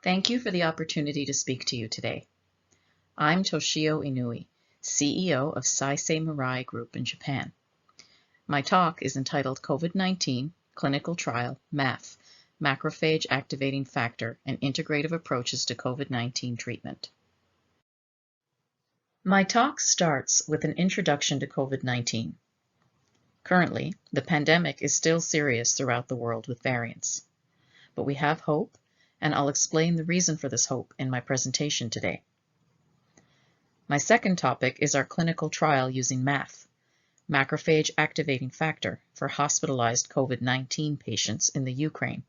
Thank you for the opportunity to speak to you today. I'm Toshio Inui, CEO of Saisei Mirai Group in Japan. My talk is entitled COVID-19 Clinical Trial MAF, Macrophage Activating Factor and Integrative Approaches to COVID-19 Treatment. My talk starts with an introduction to COVID-19. Currently, the pandemic is still serious throughout the world with variants. But we have hope, and I'll explain the reason for this hope in my presentation today. My second topic is our clinical trial using MAF, Macrophage Activating Factor, for hospitalized COVID-19 patients in the Ukraine.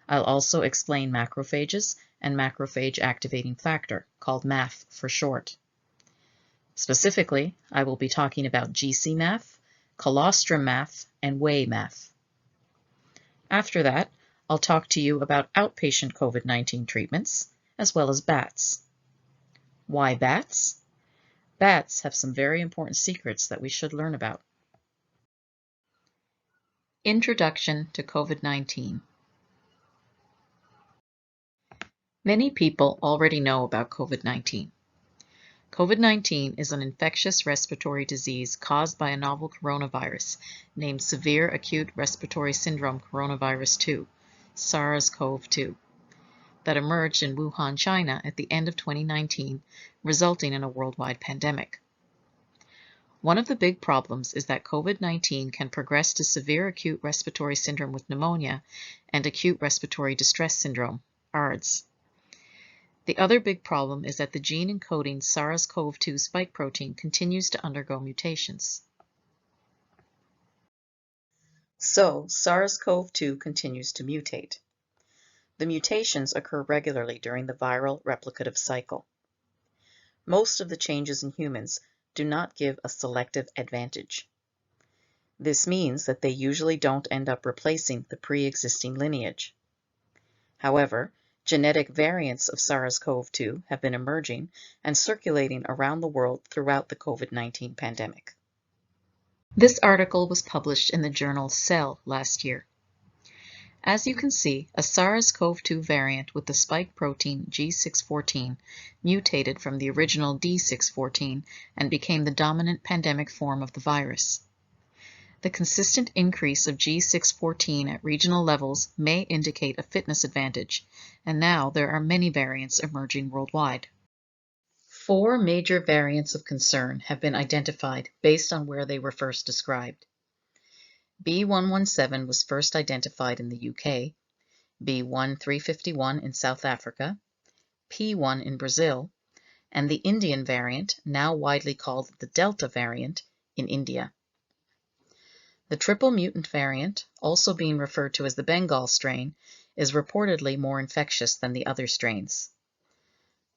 I'll also explain macrophages and Macrophage Activating Factor, called MAF for short. Specifically, I will be talking about GcMAF, Colostrum MAF, and Whey MAF. After that, I'll talk to you about outpatient COVID-19 treatments, as well as bats. Why bats? Bats have some very important secrets that we should learn about. Introduction to COVID-19. Many people already know about COVID-19. COVID-19 is an infectious respiratory disease caused by a novel coronavirus named Severe Acute Respiratory Syndrome Coronavirus 2, SARS-CoV-2, that emerged in Wuhan, China at the end of 2019, resulting in a worldwide pandemic. One of the big problems is that COVID-19 can progress to severe acute respiratory syndrome with pneumonia and acute respiratory distress syndrome, ARDS. The other big problem is that the gene encoding SARS-CoV-2 spike protein continues to undergo mutations. So, SARS-CoV-2 continues to mutate. The mutations occur regularly during the viral replicative cycle. Most of the changes in humans do not give a selective advantage. This means that they usually don't end up replacing the pre-existing lineage. However, genetic variants of SARS-CoV-2 have been emerging and circulating around the world throughout the COVID-19 pandemic. This article was published in the journal Cell last year. As you can see, a SARS-CoV-2 variant with the spike protein G614 mutated from the original D614 and became the dominant pandemic form of the virus. The consistent increase of G614 at regional levels may indicate a fitness advantage, and now there are many variants emerging worldwide. 4 major variants of concern have been identified based on where they were first described. B.1.1.7 was first identified in the UK, B.1.351 in South Africa, P.1 in Brazil, and the Indian variant, now widely called the Delta variant, in India. The triple mutant variant, also being referred to as the Bengal strain, is reportedly more infectious than the other strains.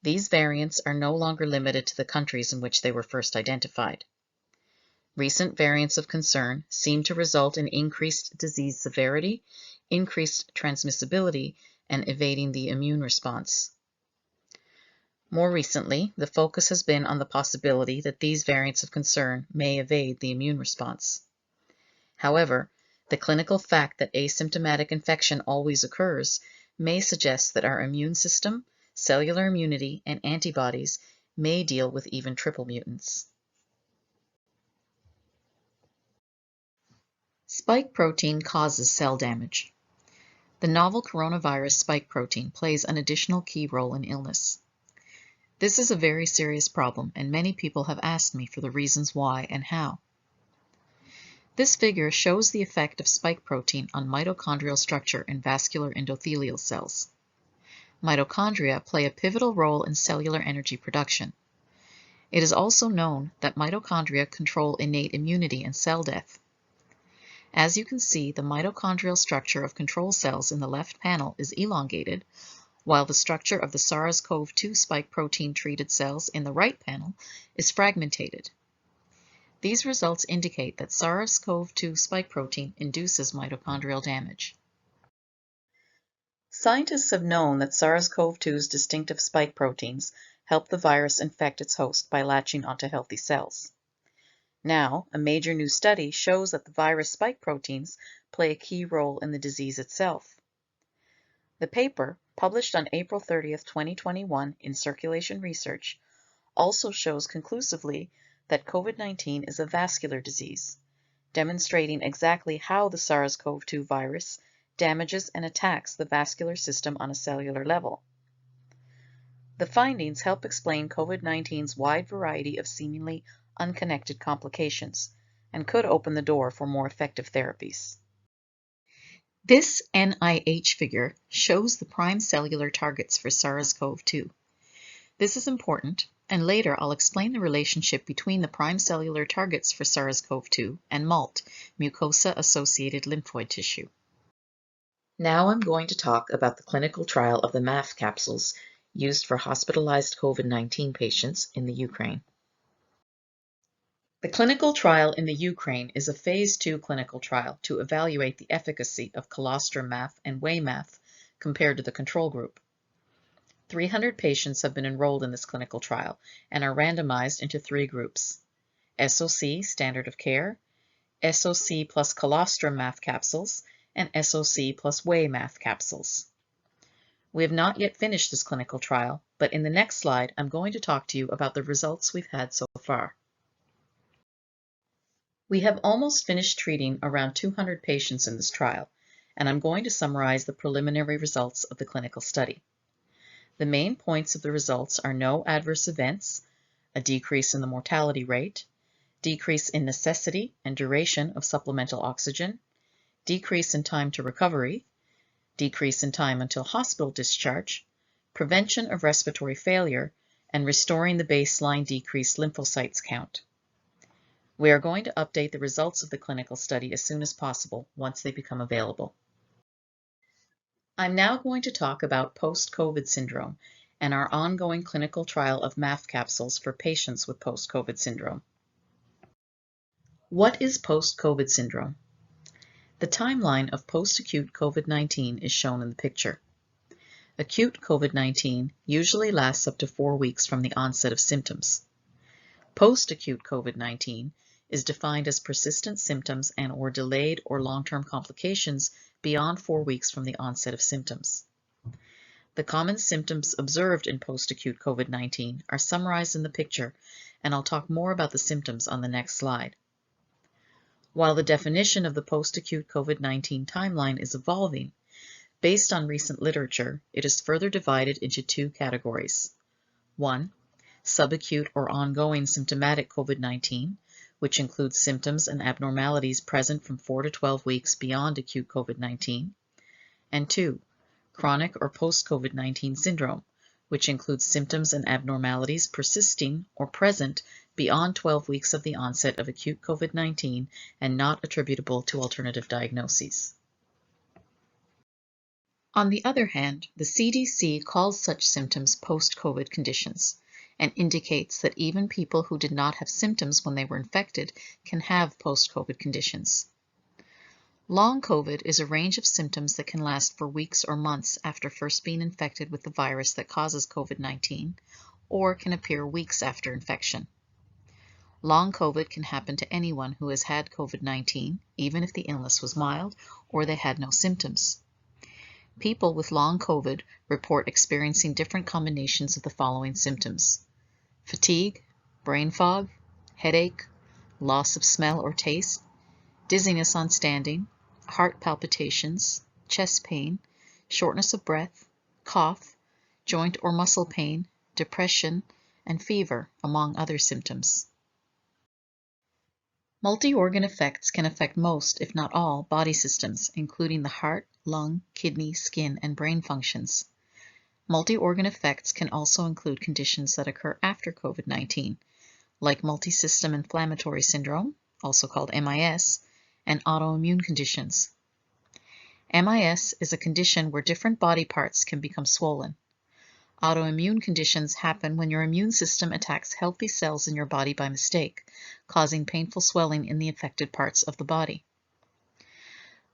These variants are no longer limited to the countries in which they were first identified. Recent variants of concern seem to result in increased disease severity, increased transmissibility, and evading the immune response. More recently, the focus has been on the possibility that these variants of concern may evade the immune response. However, the clinical fact that asymptomatic infection always occurs may suggest that our immune system, cellular immunity, and antibodies may deal with even triple mutants. Spike protein causes cell damage. The novel coronavirus spike protein plays an additional key role in illness. This is a very serious problem, and many people have asked me for the reasons why and how. This figure shows the effect of spike protein on mitochondrial structure in vascular endothelial cells. Mitochondria play a pivotal role in cellular energy production. It is also known that mitochondria control innate immunity and cell death. As you can see, the mitochondrial structure of control cells in the left panel is elongated, while the structure of the SARS-CoV-2 spike protein treated cells in the right panel is fragmented. These results indicate that SARS-CoV-2 spike protein induces mitochondrial damage. Scientists have known that SARS-CoV-2's distinctive spike proteins help the virus infect its host by latching onto healthy cells. Now, a major new study shows that the virus spike proteins play a key role in the disease itself. The paper, published on April 30th, 2021 in Circulation Research, also shows conclusively that COVID-19 is a vascular disease, demonstrating exactly how the SARS-CoV-2 virus damages and attacks the vascular system on a cellular level. The findings help explain COVID-19's wide variety of seemingly unconnected complications and could open the door for more effective therapies. This NIH figure shows the prime cellular targets for SARS-CoV-2. This is important, and later I'll explain the relationship between the prime cellular targets for SARS-CoV-2 and MALT, mucosa-associated lymphoid tissue. Now I'm going to talk about the clinical trial of the MAF capsules used for hospitalized COVID-19 patients in the Ukraine. The clinical trial in the Ukraine is a phase 2 clinical trial to evaluate the efficacy of Colostrum MAF and Whey MAF compared to the control group. 300 patients have been enrolled in this clinical trial and are randomized into 3 groups: SOC, standard of care, SOC plus Colostrum MAF capsules, and SOC plus Whey MAF capsules. We have not yet finished this clinical trial, but in the next slide I'm going to talk to you about the results we've had so far. We have almost finished treating around 200 patients in this trial, and I'm going to summarize the preliminary results of the clinical study. The main points of the results are no adverse events, a decrease in the mortality rate, decrease in necessity and duration of supplemental oxygen, decrease in time to recovery, decrease in time until hospital discharge, prevention of respiratory failure, and restoring the baseline decreased lymphocytes count. We are going to update the results of the clinical study as soon as possible once they become available. I'm now going to talk about post-COVID syndrome and our ongoing clinical trial of MAF capsules for patients with post-COVID syndrome. What is post-COVID syndrome? The timeline of post-acute COVID-19 is shown in the picture. Acute COVID-19 usually lasts up to 4 weeks from the onset of symptoms. Post-acute COVID-19 is defined as persistent symptoms and/or delayed or long-term complications beyond 4 weeks from the onset of symptoms. The common symptoms observed in post-acute COVID-19 are summarized in the picture, and I'll talk more about the symptoms on the next slide. While the definition of the post-acute COVID-19 timeline is evolving, based on recent literature, it is further divided into 2 categories. 1. Subacute or ongoing symptomatic COVID-19, which includes symptoms and abnormalities present from 4 to 12 weeks beyond acute COVID-19. And 2. Chronic or post-COVID-19 syndrome, which includes symptoms and abnormalities persisting or present beyond 12 weeks of the onset of acute COVID-19 and not attributable to alternative diagnoses. On the other hand, the CDC calls such symptoms post-COVID conditions and indicates that even people who did not have symptoms when they were infected can have post-COVID conditions. Long COVID is a range of symptoms that can last for weeks or months after first being infected with the virus that causes COVID-19, or can appear weeks after infection. Long COVID can happen to anyone who has had COVID-19, even if the illness was mild or they had no symptoms. People with long COVID report experiencing different combinations of the following symptoms: fatigue, brain fog, headache, loss of smell or taste, dizziness on standing, heart palpitations, chest pain, shortness of breath, cough, joint or muscle pain, depression, and fever, among other symptoms. Multi-organ effects can affect most, if not all, body systems, including the heart, lung, kidney, skin, and brain functions. Multi-organ effects can also include conditions that occur after COVID-19, like multisystem inflammatory syndrome, also called MIS, and autoimmune conditions. MIS is a condition where different body parts can become swollen. Autoimmune conditions happen when your immune system attacks healthy cells in your body by mistake, causing painful swelling in the affected parts of the body.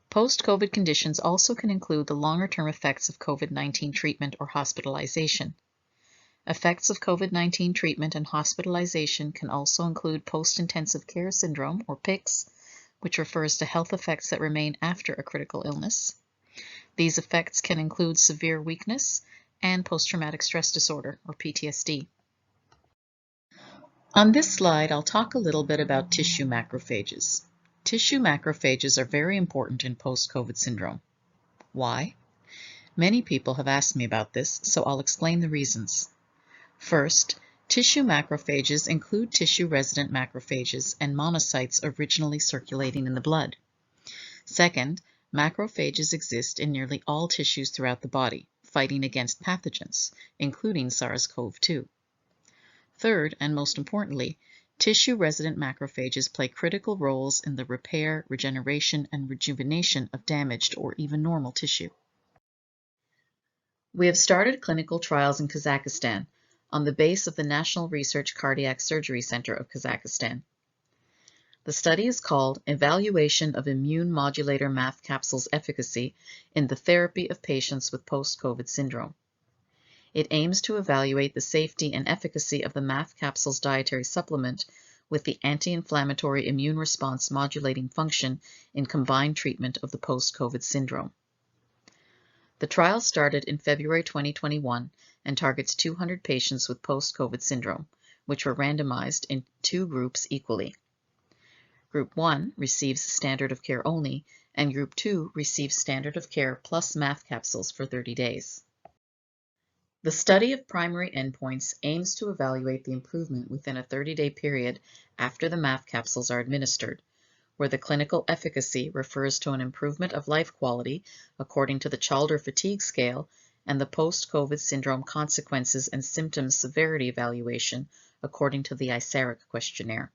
Post-COVID conditions also can include the longer-term effects of COVID-19 treatment or hospitalization. Effects of COVID-19 treatment and hospitalization can also include post-intensive care syndrome, or PICS, which refers to health effects that remain after a critical illness, These effects can include severe weakness and post-traumatic stress disorder, or PTSD. On this slide, I'll talk a little bit about tissue macrophages. Tissue macrophages are very important in post-COVID syndrome. Why? Many people have asked me about this, so I'll explain the reasons. First, tissue macrophages include tissue-resident macrophages and monocytes originally circulating in the blood. Second, macrophages exist in nearly all tissues throughout the body, fighting against pathogens, including SARS-CoV-2. Third, and most importantly, tissue-resident macrophages play critical roles in the repair, regeneration, and rejuvenation of damaged or even normal tissue. We have started clinical trials in Kazakhstan on the base of the National Research Cardiac Surgery Center of Kazakhstan. The study is called Evaluation of Immune Modulator MAF Capsules Efficacy in the Therapy of Patients with Post-COVID Syndrome. It aims to evaluate the safety and efficacy of the MAF capsules dietary supplement with the anti-inflammatory immune response modulating function in combined treatment of the post-COVID syndrome. The trial started in February 2021 and targets 200 patients with post-COVID syndrome, which were randomized in 2 groups equally. Group 1 receives standard of care only, and Group 2 receives standard of care plus MAF capsules for 30 days. The study of primary endpoints aims to evaluate the improvement within a 30-day period after the MAF capsules are administered, where the clinical efficacy refers to an improvement of life quality according to the Chalder Fatigue Scale and the post-COVID syndrome consequences and symptoms severity evaluation according to the ISARIC questionnaire.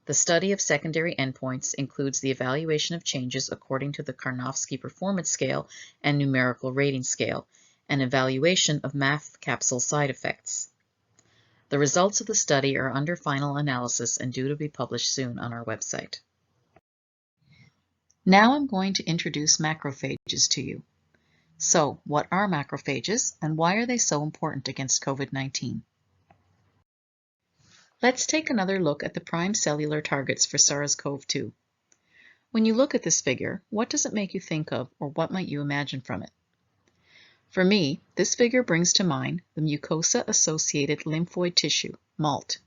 The study of secondary endpoints includes the evaluation of changes according to the Karnofsky Performance Scale and Numerical Rating Scale, and evaluation of MAF capsule side effects. The results of the study are under final analysis and due to be published soon on our website. Now I'm going to introduce macrophages to you. So, what are macrophages and why are they so important against COVID-19? Let's take another look at the prime cellular targets for SARS-CoV-2. When you look at this figure, what does it make you think of, or what might you imagine from it? For me, this figure brings to mind the mucosa-associated lymphoid tissue, MALT.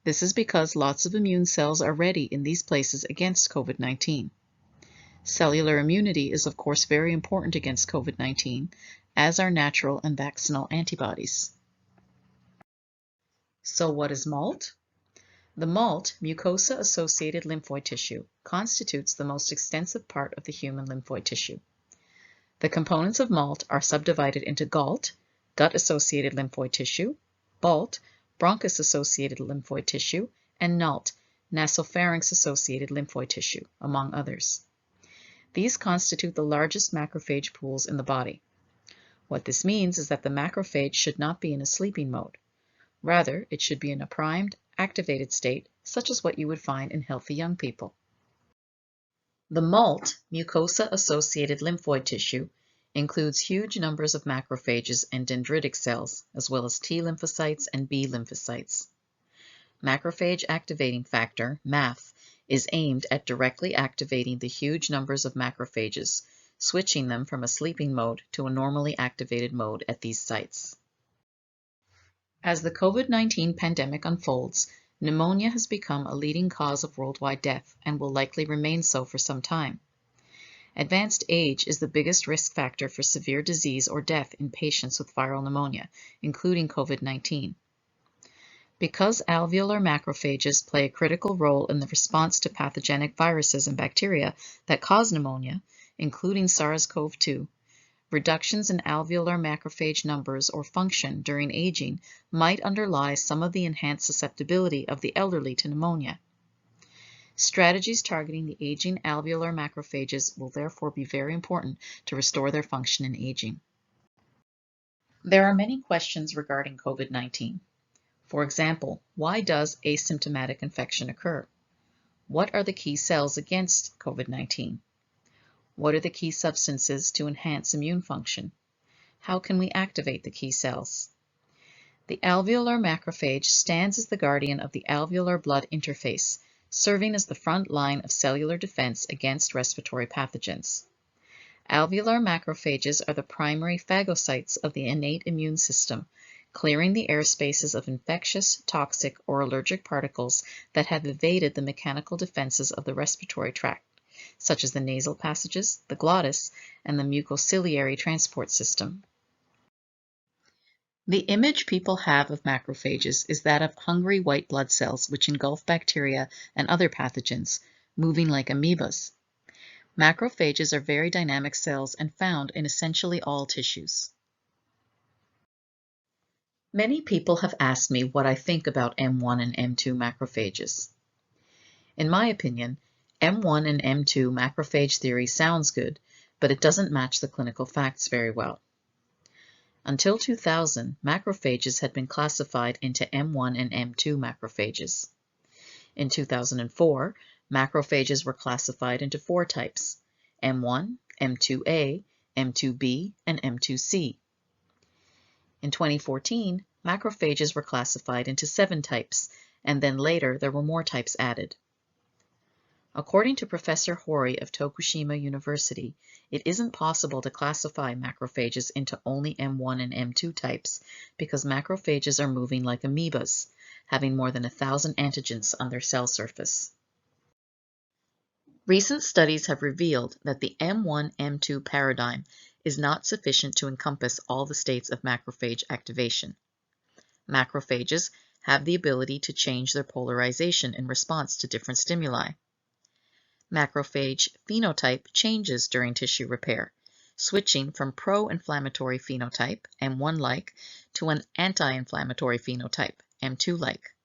This is because lots of immune cells are ready in these places against COVID-19. Cellular immunity is of course very important against COVID-19, as are natural and vaccinal antibodies. So what is MALT? The MALT, mucosa-associated lymphoid tissue, constitutes the most extensive part of the human lymphoid tissue. The components of MALT are subdivided into GALT, gut-associated lymphoid tissue, BALT, bronchus-associated lymphoid tissue, and NALT, nasopharynx-associated lymphoid tissue, among others. These constitute the largest macrophage pools in the body. What this means is that the macrophage should not be in a sleeping mode. Rather, it should be in a primed, activated state, such as what you would find in healthy young people. The MALT, mucosa-associated lymphoid tissue, includes huge numbers of macrophages and dendritic cells, as well as T lymphocytes and B lymphocytes. Macrophage Activating Factor, MAF, is aimed at directly activating the huge numbers of macrophages, switching them from a sleeping mode to a normally activated mode at these sites. As the COVID-19 pandemic unfolds, pneumonia has become a leading cause of worldwide death and will likely remain so for some time. Advanced age is the biggest risk factor for severe disease or death in patients with viral pneumonia, including COVID-19. Because alveolar macrophages play a critical role in the response to pathogenic viruses and bacteria that cause pneumonia, including SARS-CoV-2, reductions in alveolar macrophage numbers or function during aging might underlie some of the enhanced susceptibility of the elderly to pneumonia. Strategies targeting the aging alveolar macrophages will therefore be very important to restore their function in aging. There are many questions regarding COVID-19. For example, why does asymptomatic infection occur? What are the key cells against COVID-19? What are the key substances to enhance immune function? How can we activate the key cells? The alveolar macrophage stands as the guardian of the alveolar blood interface, serving as the front line of cellular defense against respiratory pathogens. Alveolar macrophages are the primary phagocytes of the innate immune system, clearing the air spaces of infectious, toxic, or allergic particles that have evaded the mechanical defenses of the respiratory tract, such as the nasal passages, the glottis, and the mucociliary transport system. The image people have of macrophages is that of hungry white blood cells which engulf bacteria and other pathogens, moving like amoebas. Macrophages are very dynamic cells and found in essentially all tissues. Many people have asked me what I think about M1 and M2 macrophages. In my opinion, M1 and M2 macrophage theory sounds good, but it doesn't match the clinical facts very well. Until 2000, macrophages had been classified into M1 and M2 macrophages. In 2004, macrophages were classified into 4 types: M1, M2A, M2B, and M2C. In 2014, macrophages were classified into 7 types, and then later there were more types added. According to Professor Hori of Tokushima University, it isn't possible to classify macrophages into only M1 and M2 types because macrophages are moving like amoebas, having more than 1,000 antigens on their cell surface. Recent studies have revealed that the M1-M2 paradigm is not sufficient to encompass all the states of macrophage activation. Macrophages have the ability to change their polarization in response to different stimuli. Macrophage phenotype changes during tissue repair, switching from pro-inflammatory phenotype, M1-like, to an anti-inflammatory phenotype, M2-like.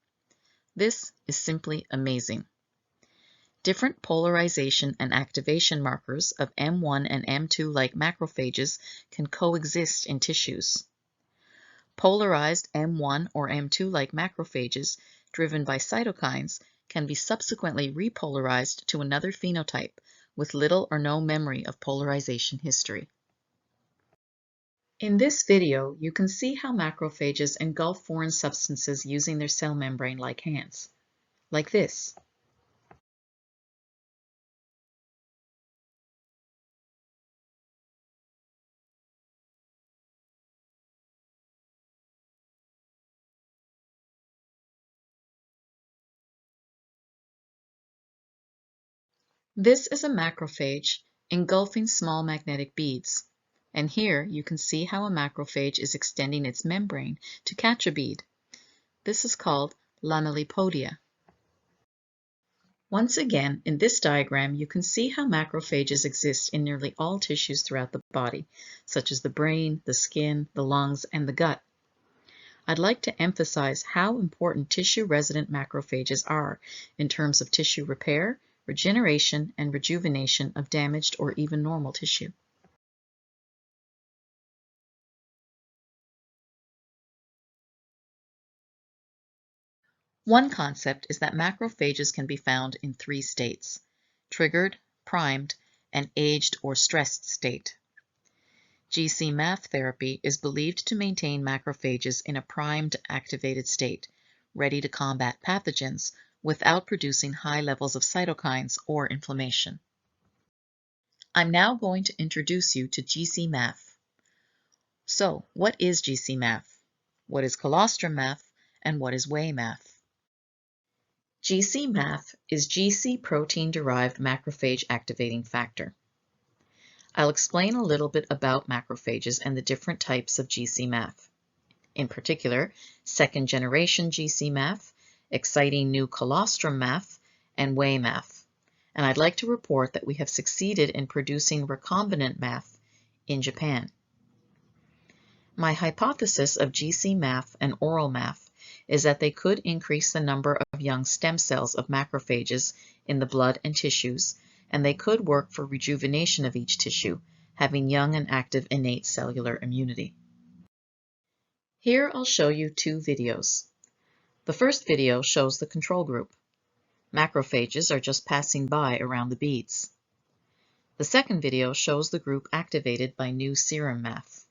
This is simply amazing. Different polarization and activation markers of M1 and M2-like macrophages can coexist in tissues. Polarized M1 or M2-like macrophages, driven by cytokines, can be subsequently repolarized to another phenotype with little or no memory of polarization history. In this video, you can see how macrophages engulf foreign substances using their cell membrane like hands, like this. This is a macrophage engulfing small magnetic beads, and here you can see how a macrophage is extending its membrane to catch a bead. This is called lamellipodia. Once again, in this diagram, you can see how macrophages exist in nearly all tissues throughout the body, such as the brain, the skin, the lungs, and the gut. I'd like to emphasize how important tissue-resident macrophages are in terms of tissue repair, regeneration, and rejuvenation of damaged or even normal tissue. One concept is that macrophages can be found in 3 states: triggered, primed, and aged or stressed state. GcMAF therapy is believed to maintain macrophages in a primed, activated state, ready to combat pathogens without producing high levels of cytokines or inflammation. I'm now going to introduce you to GcMAF. So, what is GcMAF? What is Colostrum MAF? And what is Whey MAF? GcMAF is GC protein-derived macrophage activating factor. I'll explain a little bit about macrophages and the different types of GcMAF. In particular, second generation GcMAF, exciting new Colostrum MAF, and Whey MAF. And I'd like to report that we have succeeded in producing recombinant MAF in Japan. My hypothesis of GcMAF and oral MAF is that they could increase the number of young stem cells of macrophages in the blood and tissues, and they could work for rejuvenation of each tissue, having young and active innate cellular immunity. Here I'll show you 2 videos. The first video shows the control group. Macrophages are just passing by around the beads. The second video shows the group activated by new serum MAF.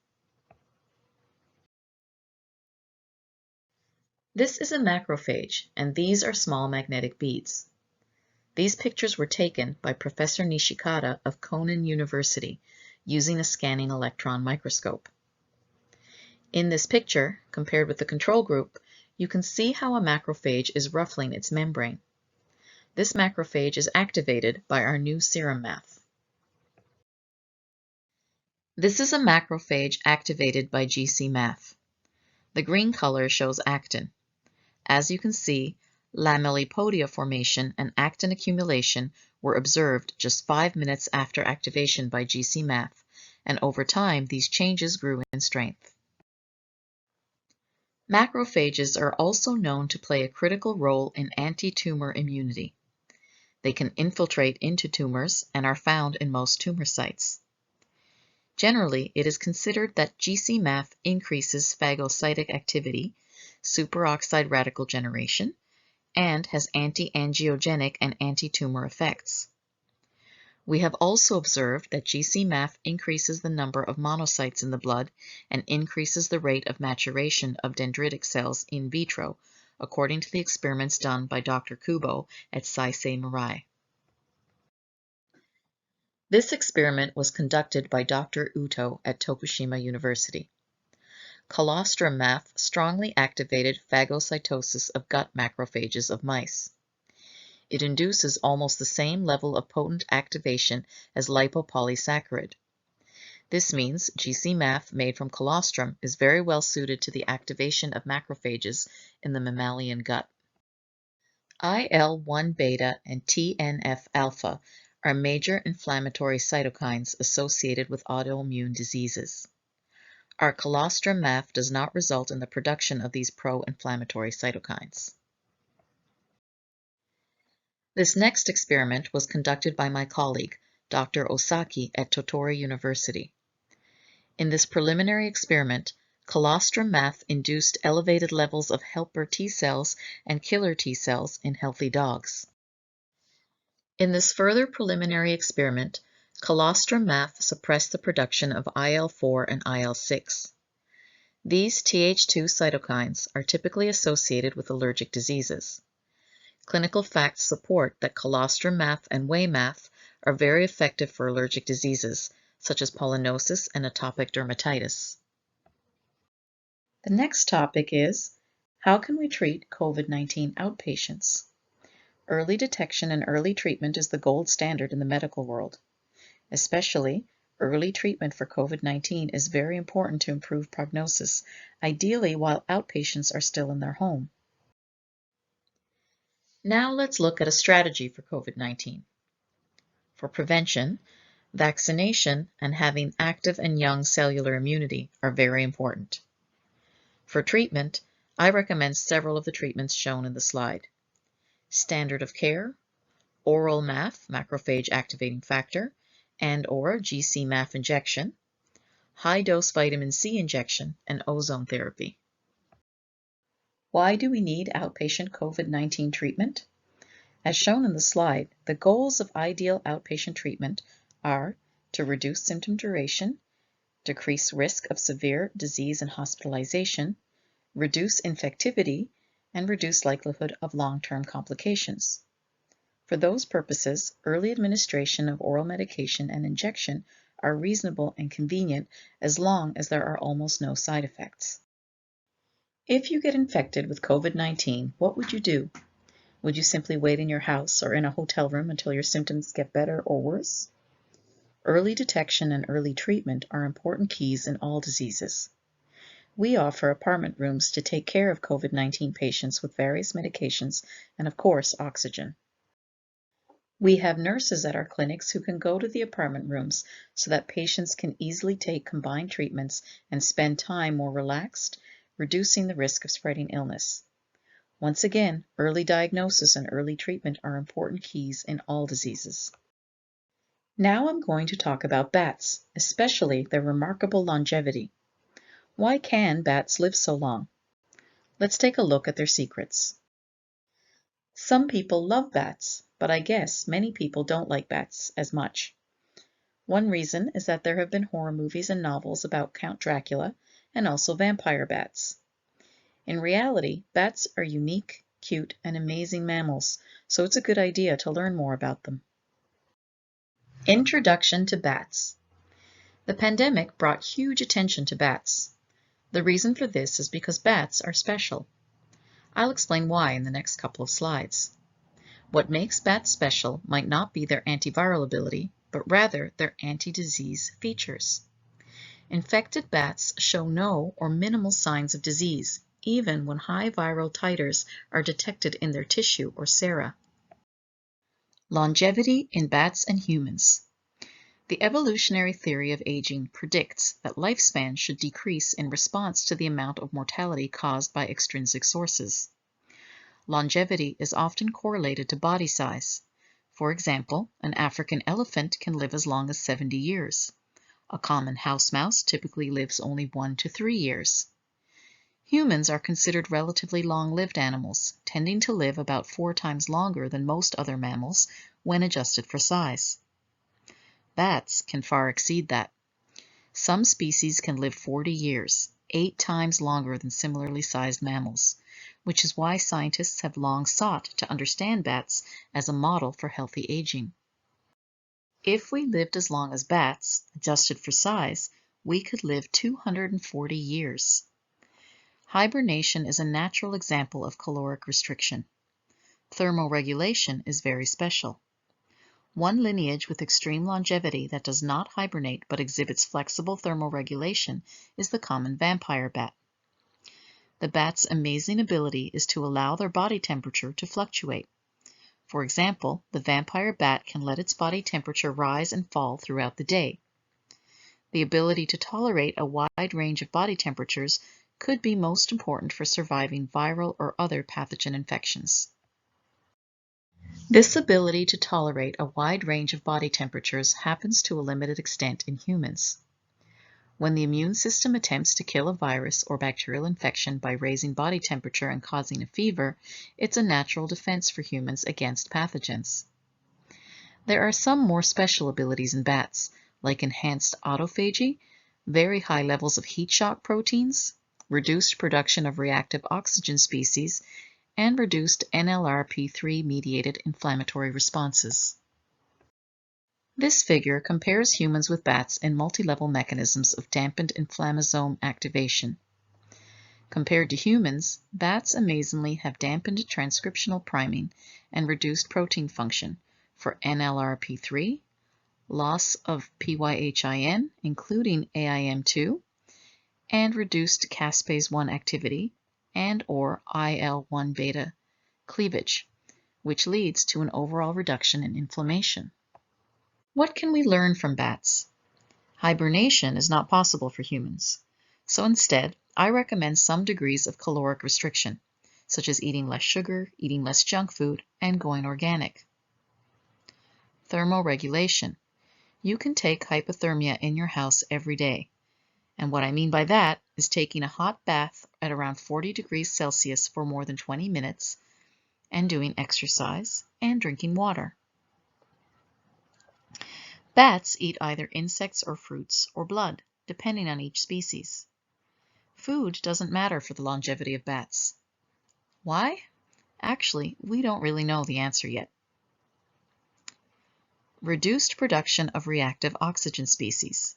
This is a macrophage, and these are small magnetic beads. These pictures were taken by Professor Nishikata of Konan University using a scanning electron microscope. In this picture, compared with the control group, you can see how a macrophage is ruffling its membrane. This macrophage is activated by our new serum MAF. This is a macrophage activated by GcMAF. The green color shows actin. As you can see, lamellipodia formation and actin accumulation were observed just 5 minutes after activation by GcMAF, and over time these changes grew in strength. Macrophages are also known to play a critical role in anti-tumor immunity. They can infiltrate into tumors and are found in most tumor sites. Generally, it is considered that GcMAF increases phagocytic activity, superoxide radical generation, and has anti-angiogenic and anti-tumor effects. We have also observed that GcMAF increases the number of monocytes in the blood and increases the rate of maturation of dendritic cells in vitro, according to the experiments done by Dr. Kubo at Saisei Mirai. This experiment was conducted by Dr. Uto at Tokushima University. Colostrum MAF strongly activated phagocytosis of gut macrophages of mice. It induces almost the same level of potent activation as lipopolysaccharide. This means GcMAF made from colostrum is very well suited to the activation of macrophages in the mammalian gut. IL-1 beta and TNF-alpha are major inflammatory cytokines associated with autoimmune diseases. Our colostrum MAF does not result in the production of these pro-inflammatory cytokines. This next experiment was conducted by my colleague, Dr. Osaki at Tottori University. In this preliminary experiment, colostrum MAF induced elevated levels of helper T cells and killer T cells in healthy dogs. In this further preliminary experiment, colostrum MAF suppressed the production of IL-4 and IL-6. These Th2 cytokines are typically associated with allergic diseases. Clinical facts support that colostrum MAF and Whey MAF are very effective for allergic diseases, such as pollinosis and atopic dermatitis. The next topic is, how can we treat COVID-19 outpatients? Early detection and early treatment is the gold standard in the medical world. Especially, early treatment for COVID-19 is very important to improve prognosis, ideally while outpatients are still in their home. Now let's look at a strategy for COVID-19. For prevention, vaccination and having active and young cellular immunity are very important. For treatment, I recommend several of the treatments shown in the slide. Standard of care, oral MAF, macrophage activating factor, and/or GcMAF injection, high-dose vitamin C injection, and ozone therapy. Why do we need outpatient COVID-19 treatment? As shown in the slide, the goals of ideal outpatient treatment are to reduce symptom duration, decrease risk of severe disease and hospitalization, reduce infectivity, and reduce likelihood of long-term complications. For those purposes, early administration of oral medication and injection are reasonable and convenient as long as there are almost no side effects. If you get infected with COVID-19, what would you do? Would you simply wait in your house or in a hotel room until your symptoms get better or worse? Early detection and early treatment are important keys in all diseases. We offer apartment rooms to take care of COVID-19 patients with various medications and, of course, oxygen. We have nurses at our clinics who can go to the apartment rooms so that patients can easily take combined treatments and spend time more relaxed, reducing the risk of spreading illness. Once again, early diagnosis and early treatment are important keys in all diseases. Now I'm going to talk about bats, especially their remarkable longevity. Why can bats live so long? Let's take a look at their secrets. Some people love bats, but I guess many people don't like bats as much. One reason is that there have been horror movies and novels about Count Dracula and also vampire bats. In reality, bats are unique, cute, and amazing mammals, so it's a good idea to learn more about them. Introduction to bats. The pandemic brought huge attention to bats. The reason for this is because bats are special. I'll explain why in the next couple of slides. What makes bats special might not be their antiviral ability, but rather their anti-disease features. Infected bats show no or minimal signs of disease, even when high viral titers are detected in their tissue or sera. Longevity in bats and humans. The evolutionary theory of aging predicts that lifespan should decrease in response to the amount of mortality caused by extrinsic sources. Longevity is often correlated to body size. For example, an African elephant can live as long as 70 years. A common house mouse typically lives only 1 to 3 years. Humans are considered relatively long-lived animals, tending to live about 4 times longer than most other mammals when adjusted for size. Bats can far exceed that. Some species can live 40 years, 8 times longer than similarly sized mammals, which is why scientists have long sought to understand bats as a model for healthy aging. If we lived as long as bats, adjusted for size, we could live 240 years. Hibernation is a natural example of caloric restriction. Thermoregulation is very special. One lineage with extreme longevity that does not hibernate but exhibits flexible thermoregulation is the common vampire bat. The bat's amazing ability is to allow their body temperature to fluctuate. For example, the vampire bat can let its body temperature rise and fall throughout the day. The ability to tolerate a wide range of body temperatures could be most important for surviving viral or other pathogen infections. This ability to tolerate a wide range of body temperatures happens to a limited extent in humans. When the immune system attempts to kill a virus or bacterial infection by raising body temperature and causing a fever, it's a natural defense for humans against pathogens. There are some more special abilities in bats, like enhanced autophagy, very high levels of heat shock proteins, reduced production of reactive oxygen species, and reduced NLRP3-mediated inflammatory responses. This figure compares humans with bats in multi-level mechanisms of dampened inflammasome activation. Compared to humans, bats amazingly have dampened transcriptional priming and reduced protein function for NLRP3, loss of PYHIN, including AIM2, and reduced caspase-1 activity and or IL-1 beta cleavage, which leads to an overall reduction in inflammation. What can we learn from bats? Hibernation is not possible for humans, so instead, I recommend some degrees of caloric restriction, such as eating less sugar, eating less junk food, and going organic. Thermoregulation. You can take hypothermia in your house every day. And what I mean by that is taking a hot bath at around 40 degrees Celsius for more than 20 minutes and doing exercise and drinking water. Bats eat either insects or fruits or blood, depending on each species. Food doesn't matter for the longevity of bats. Why? Actually, we don't really know the answer yet. Reduced production of reactive oxygen species.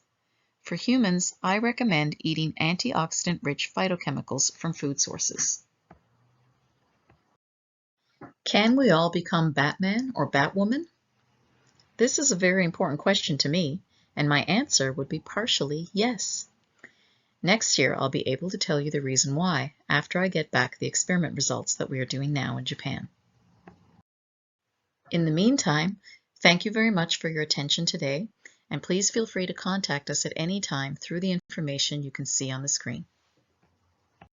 For humans, I recommend eating antioxidant-rich phytochemicals from food sources. Can we all become Batman or Batwoman? This is a very important question to me, and my answer would be partially yes. Next year, I'll be able to tell you the reason why after I get back the experiment results that we are doing now in Japan. In the meantime, thank you very much for your attention today, and please feel free to contact us at any time through the information you can see on the screen.